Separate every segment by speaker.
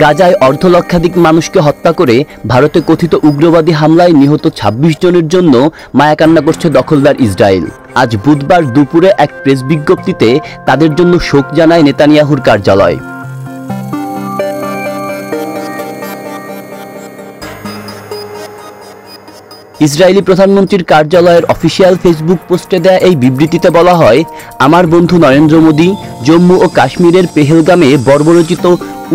Speaker 1: গাজায় অর্ধলক্ষাধিক মানুষকে হত্যা করে ভারতে কথিত উগ্রবাদী হামলায় নিহত ২৬ জনের জন্য মায়াকান্না করছে দখলদার ইসরায়েল। আজ বুধবার দুপুরে এক প্রেস বিজ্ঞপ্তিতে তাদের জন্য শোক জানায় নেতানিয়াহুর কার্যালয়। ইসরায়েলি প্রধানমন্ত্রীর কার্যালয়ের অফিসিয়াল ফেসবুক পোস্টে দেয়া এই বিবৃতিতে বলা হয়, আমার বন্ধু নরেন্দ্র মোদী, জম্মু ও কাশ্মীরের পেহেলগামে বর্বরচিত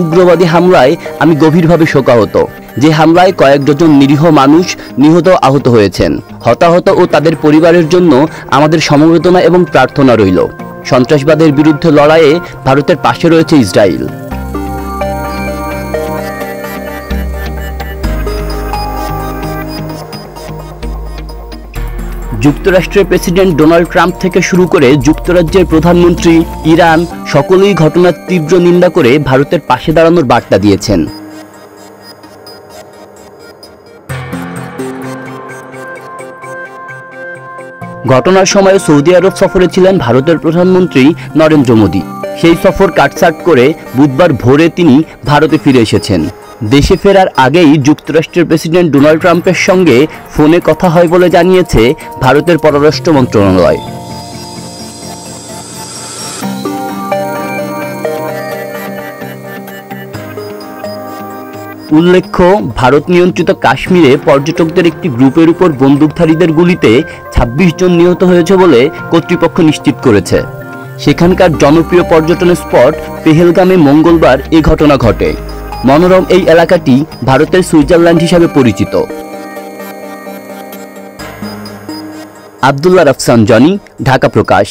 Speaker 1: উগ্রবাদী হামলায় আমি গভীরভাবে শোকাহত। যে হামলায় কয়েক ডজন নিরীহ মানুষ নিহত আহত হয়েছেন। হতাহত ও তাদের পরিবারের জন্য আমাদের সমবেদনা এবং প্রার্থনা রইল। সন্ত্রাসবাদের বিরুদ্ধে লড়াইয়ে ভারতের পাশে রয়েছে ইসরায়েল। যুক্তরাষ্ট্রের প্রেসিডেন্ট ডোনাল্ড ট্রাম্প থেকে শুরু করে যুক্তরাজ্যের প্রধানমন্ত্রী, ইরান সকলেই ঘটনার তীব্র নিন্দা করে ভারতের পাশে দাঁড়ানোর বার্তা দিয়েছেন। ঘটনার সময় সৌদি আরব সফরে ছিলেন ভারতের প্রধানমন্ত্রী নরেন্দ্র মোদী। সেই সফর কাটছাঁট করে বুধবার ভোরে তিনি ভারতে ফিরে এসেছেন। দেশে ফেরার আগেই যুক্তরাষ্ট্রের প্রেসিডেন্ট ডোনাল্ড ট্রাম্পের সঙ্গে ফোনে কথা হয় বলে জানিয়েছে ভারতের পররাষ্ট্র মন্ত্রণালয়। উল্লেখ্য, ভারত নিয়ন্ত্রিত কাশ্মীরে পর্যটকদের একটি গ্রুপের উপর বন্দুকধারীদের গুলিতে ২৬ জন নিহত হয়েছে বলে কর্তৃপক্ষ নিশ্চিত করেছে। সেখানকার জনপ্রিয় পর্যটন স্পট পেহেলগামে মঙ্গলবার এ ঘটনা ঘটে। মনোরম এই এলাকাটি ভারতের সুইজারল্যান্ড হিসাবে পরিচিত। আব্দুল্লাহ রাফসান জনি, ঢাকা প্রকাশ।